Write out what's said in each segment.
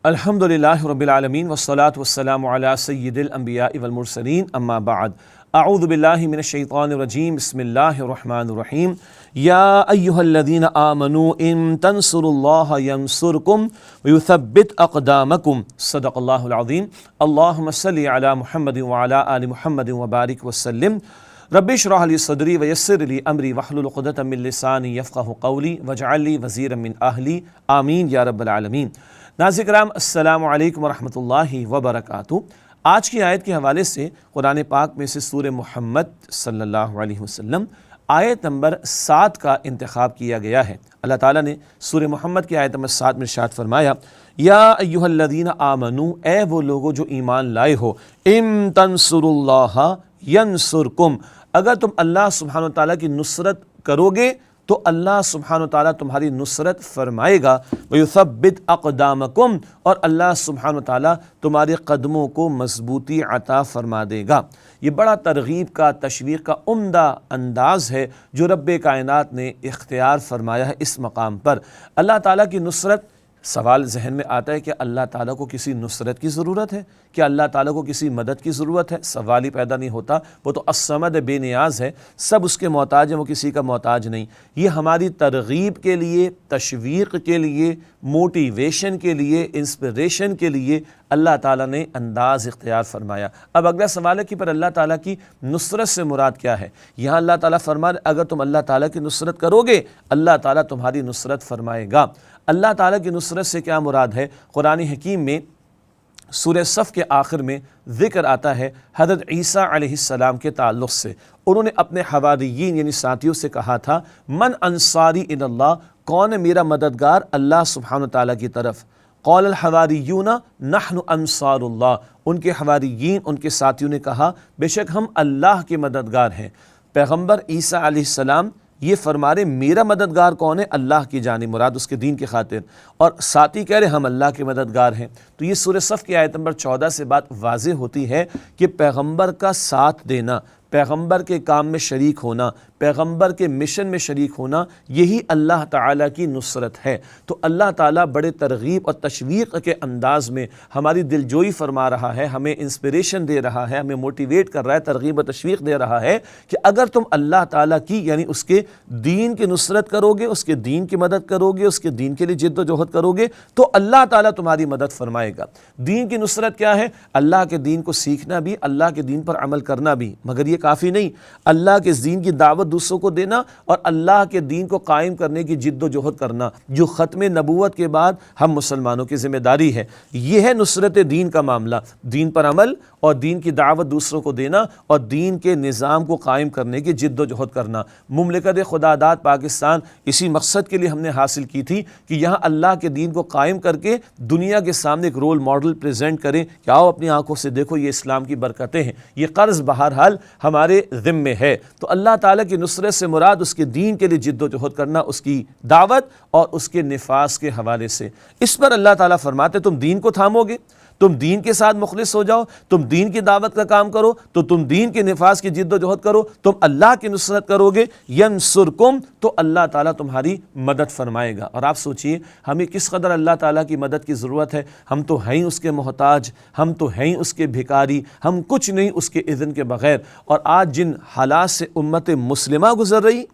الحمدللہ رب العالمین والصلاة والسلام علی سید الانبیاء والمرسلین اما بعد اعوذ باللہ من الشیطان الرجیم بسم اللہ الرحمن الرحیم یا ایہا الذین آمنوا ان تنصروا اللہ ینصرکم ویثبت اقدامکم صدق اللہ العظیم اللہم صلی علی محمد وعلی آل محمد وبارک وسلم رب اشرح لی صدری ویسر لی امری واحلل عقدۃ من لسانی یفقہوا قولی واجعل لی وزیرا من اہلی آمین یا رب العالمین۔ ناظرین کرام السلام علیکم ورحمۃ اللہ وبرکاتہ۔ آج کی آیت کے حوالے سے قرآن پاک میں سے سورہ محمد صلی اللہ علیہ وسلم آیت نمبر 7 کا انتخاب کیا گیا ہے۔ اللہ تعالیٰ نے سورہ محمد کی آیت نمبر 7 میں ارشاد فرمایا یا ایہا الذین آمنوا، اے وہ لوگو جو ایمان لائے ہو، ان تنصروا اللہ ینصرکم، اگر تم اللہ سبحانہ وتعالیٰ کی نصرت کرو گے تو اللہ سبحانہ وتعالیٰ تمہاری نصرت فرمائے گا، وَيُثَبِّتْ أَقْدَامَكُمْ، اور اللہ سبحانہ وتعالیٰ تمہارے قدموں کو مضبوطی عطا فرما دے گا۔ یہ بڑا ترغیب کا تشویق کا عمدہ انداز ہے جو رب کائنات نے اختیار فرمایا ہے اس مقام پر۔ اللہ تعالیٰ کی نصرت، سوال ذہن میں آتا ہے کہ اللہ تعالیٰ کو کسی نصرت کی ضرورت ہے؟ کیا اللہ تعالیٰ کو کسی مدد کی ضرورت ہے؟ سوال ہی پیدا نہیں ہوتا۔ وہ تو الصمد بے نیاز ہے، سب اس کے محتاج ہیں، وہ کسی کا محتاج نہیں۔ یہ ہماری ترغیب کے لیے، تشویق کے لیے، موٹیویشن کے لیے، انسپریشن کے لیے اللہ تعالیٰ نے انداز اختیار فرمایا۔ اب اگلا سوال ہے کہ پر اللہ تعالیٰ کی نصرت سے مراد کیا ہے؟ یہاں اللہ تعالیٰ فرما اگر تم اللہ تعالیٰ کی نصرت کرو گے اللہ تعالیٰ تمہاری نصرت فرمائے گا۔ اللہ تعالیٰ کی نصرت سے کیا مراد ہے؟ قرآن حکیم میں سورہ صف کے آخر میں ذکر آتا ہے حضرت عیسیٰ علیہ السلام کے تعلق سے۔ انہوں نے اپنے حواریین یعنی ساتھیوں سے کہا تھا من انصاری الی اللہ، کون ہے میرا مددگار اللہ سبحانہ تعالیٰ کی طرف؟ قال الحواریون نحن انصار اللہ، ان کے حواریین، ان کے ساتھیوں نے کہا بے شک ہم اللہ کے مددگار ہیں۔ پیغمبر عیسیٰ علیہ السلام یہ فرما رہے میرا مددگار کون ہے؟ اللہ کی جانب، مراد اس کے دین کی خاطر، اور ساتھی کہہ رہے ہم اللہ کے مددگار ہیں۔ تو یہ سورہ صف کی آیت نمبر 14 سے بات واضح ہوتی ہے کہ پیغمبر کا ساتھ دینا، پیغمبر کے کام میں شریک ہونا، پیغمبر کے مشن میں شریک ہونا، یہی اللہ تعالیٰ کی نصرت ہے۔ تو اللہ تعالیٰ بڑے ترغیب اور تشویق کے انداز میں ہماری دلجوئی فرما رہا ہے، ہمیں انسپریشن دے رہا ہے، ہمیں موٹیویٹ کر رہا ہے، ترغیب و تشویق دے رہا ہے کہ اگر تم اللہ تعالیٰ کی یعنی اس کے دین کی نصرت کرو گے، اس کے دین کی مدد کرو گے، اس کے دین کے لیے جد و جہد کرو گے تو اللہ تعالیٰ تمہاری مدد فرمائے گا۔ دین کی نصرت کیا ہے؟ اللہ کے دین کو سیکھنا بھی، اللہ کے دین پر عمل کرنا بھی، مگر یہ کافی نہیں، اللہ کے دین کی دعوت دوسروں کو دینا اور اللہ کے دین کو قائم کرنے کی جد و جہد کرنا، جو ختم نبوت کے بعد ہم مسلمانوں کی ذمہ داری ہے۔ یہ ہے نصرت دین کا معاملہ، دین پر عمل اور دین کی دعوت دوسروں کو دینا اور دین کے نظام کو قائم کرنے کی جد و جہد کرنا۔ مملکت خداداد پاکستان اسی مقصد کے لیے ہم نے حاصل کی تھی کہ یہاں اللہ کے دین کو قائم کر کے دنیا کے سامنے ایک رول ماڈل پریزنٹ کریں کہ آؤ اپنی آنکھوں سے دیکھو یہ اسلام کی برکتیں ہیں۔ یہ قرض بہرحال ہمارے ذمے ہے۔ تو اللہ تعالیٰ کی نصرت سے مراد اس کے دین کے لیے جد و جہد کرنا، اس کی دعوت اور اس کے نفاذ کے حوالے سے۔ اس پر اللہ تعالیٰ فرماتے تم دین کو تھامو گے، تم دین کے ساتھ مخلص ہو جاؤ، تم دین کی دعوت کا کام کرو، تو تم دین کے نفاذ کی جد و جہد کرو، تم اللہ کی نصرت کرو گے، ینصرکم، تو اللہ تعالیٰ تمہاری مدد فرمائے گا۔ اور آپ سوچئے ہمیں کس قدر اللہ تعالیٰ کی مدد کی ضرورت ہے۔ ہم تو ہیں اس کے محتاج، ہم تو ہیں اس کے بھکاری، ہم کچھ نہیں اس کے اذن کے بغیر۔ اور آج جن حالات سے امت مسلمہ گزر رہی،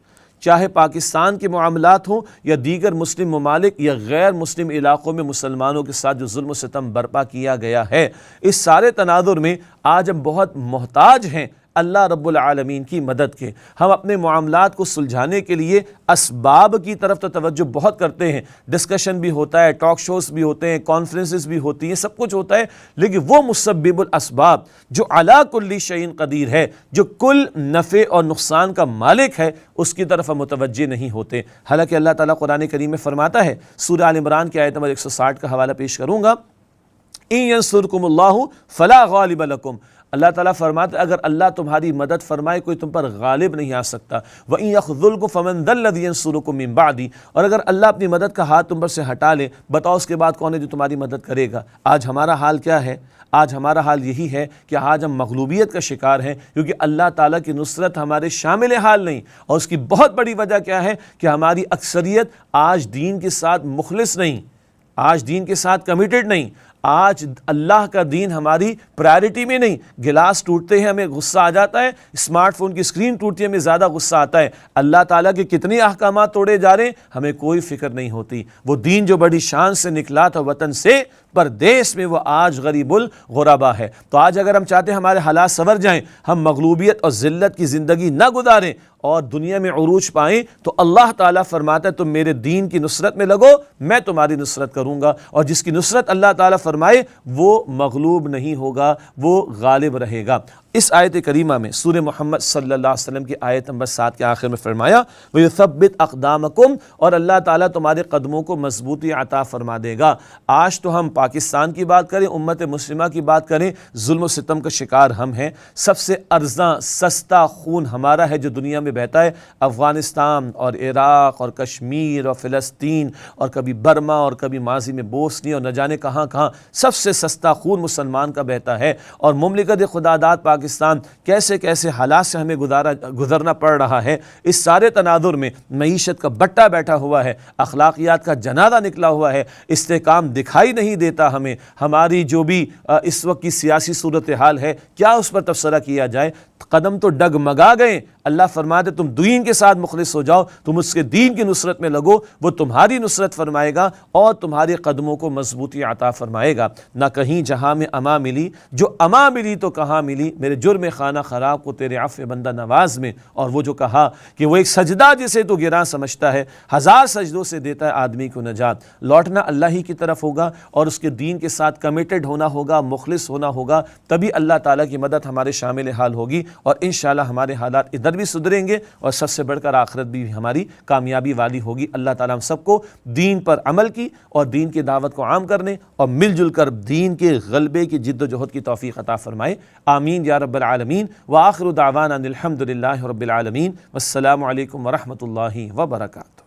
چاہے پاکستان کے معاملات ہوں یا دیگر مسلم ممالک یا غیر مسلم علاقوں میں مسلمانوں کے ساتھ جو ظلم و ستم برپا کیا گیا ہے، اس سارے تناظر میں آج ہم بہت محتاج ہیں اللہ رب العالمین کی مدد کے۔ ہم اپنے معاملات کو سلجھانے کے لیے اسباب کی طرف تو توجہ بہت کرتے ہیں، ڈسکشن بھی ہوتا ہے، ٹاک شوز بھی ہوتے ہیں، کانفرنسز بھی ہوتی ہیں، سب کچھ ہوتا ہے، لیکن وہ مسبب الاسباب جو علی کل شیء قدیر ہے، جو کل نفع اور نقصان کا مالک ہے، اس کی طرف ہم متوجہ نہیں ہوتے۔ حالانکہ اللہ تعالیٰ قرآن کریم میں فرماتا ہے، سورہ آل عمران کی آیت نمبر 160 کا حوالہ پیش کروں گا، ان ینصرکم اللہ فلا غالب لکم، اللہ تعالیٰ فرماتے اگر اللہ تمہاری مدد فرمائے کوئی تم پر غالب نہیں آ سکتا۔ وَإِن يَخْذُلْكُمْ فَمَنْ ذَا الَّذِي يَنْصُرُكُم مِّن بَعْدِي، اور اگر اللہ اپنی مدد کا ہاتھ تم پر سے ہٹا لے، بتاؤ اس کے بعد کون ہے جو تمہاری مدد کرے گا؟ آج ہمارا حال کیا ہے؟ آج ہمارا حال یہی ہے کہ آج ہم مغلوبیت کا شکار ہیں، کیونکہ اللہ تعالیٰ کی نصرت ہمارے شامل حال نہیں۔ اور اس کی بہت بڑی وجہ کیا ہے کہ ہماری اکثریت آج دین کے ساتھ مخلص نہیں، آج دین کے ساتھ کمیٹڈ نہیں، آج اللہ کا دین ہماری پرائرٹی میں نہیں۔ گلاس ٹوٹتے ہیں ہمیں غصہ آ جاتا ہے، اسمارٹ فون کی اسکرین ٹوٹتی ہے ہمیں زیادہ غصہ آتا ہے، اللہ تعالیٰ کے کتنے احکامات توڑے جا رہے ہیں ہمیں کوئی فکر نہیں ہوتی۔ وہ دین جو بڑی شان سے نکلا تھا وطن سے پردیس میں، وہ آج غریب الغربا ہے۔ تو آج اگر ہم چاہتے ہیں ہمارے حالات سنور جائیں، ہم مغلوبیت اور ذلت کی زندگی نہ گزاریں اور دنیا میں عروج پائیں، تو اللہ تعالیٰ فرماتا ہے تم میرے دین کی نصرت میں لگو، میں تمہاری نصرت کروں گا، اور جس کی نصرت اللہ تعالیٰ فرمائے وہ مغلوب نہیں ہوگا، وہ غالب رہے گا۔ اس آیت کریمہ میں سورہ محمد صلی اللہ علیہ وسلم کی آیت نمبر 7 کے آخر میں فرمایا وَيُثَبِّتْ أَقْدَامَكُمْ، اور اللہ تعالیٰ تمہارے قدموں کو مضبوطی عطا فرما دے گا۔ آج تو ہم پاکستان کی بات کریں، امت مسلمہ کی بات کریں، ظلم و ستم کا شکار ہم ہیں۔ سب سے ارزاں سستا خون ہمارا ہے جو دنیا میں بہتا ہے، افغانستان اور عراق اور کشمیر اور فلسطین اور کبھی برما اور کبھی ماضی میں بوسنی اور نہ جانے کہاں کہاں، سب سے سستا خون مسلمان کا بہتا ہے۔ اور مملکت خدا داد پاکستان کیسے کیسے حالات سے ہمیں گزرنا پڑ رہا ہے، اس سارے تناظر میں معیشت کا بٹا بیٹھا ہوا ہے، اخلاقیات کا جنازہ نکلا ہوا ہے، استحکام دکھائی نہیں دیتا ہمیں۔ ہماری جو بھی اس وقت کی سیاسی صورتحال ہے، کیا اس پر تبصرہ کیا جائے؟ قدم تو ڈگمگا گئے۔ اللہ فرماتے تم دین کے ساتھ مخلص ہو جاؤ، تم اس کے دین کی نصرت میں لگو، وہ تمہاری نصرت فرمائے گا اور تمہارے قدموں کو مضبوطی عطا فرمائے گا۔ نہ کہیں جہاں میں اما ملی، جو اما ملی تو کہاں ملی، میرے جرم خانہ خراب کو تیرے عفو بندہ نواز میں۔ اور وہ جو کہا کہ وہ ایک سجدہ جسے تو گراں سمجھتا ہے، 1000 سجدوں سے دیتا ہے آدمی کو نجات۔ لوٹنا اللہ ہی کی طرف ہوگا اور اس کے دین کے ساتھ کمیٹڈ ہونا ہوگا، مخلص ہونا ہوگا، تبھی اللہ تعالیٰ کی مدد ہمارے شامل حال ہوگی، اور انشاءاللہ ہمارے حالات ادھر بھی سدھریں گے اور سب سے بڑھ کر آخرت بھی ہماری کامیابی والی ہوگی۔ اللہ تعالیٰ ہم سب کو دین پر عمل کی اور دین کی دعوت کو عام کرنے اور مل جل کر دین کے غلبے کی جد و جہد کی توفیق عطا فرمائے، آمین یا رب العالمین۔ وآخر دعوانا الحمد للہ رب العالمین، والسلام علیکم ورحمۃ اللہ وبرکاتہ۔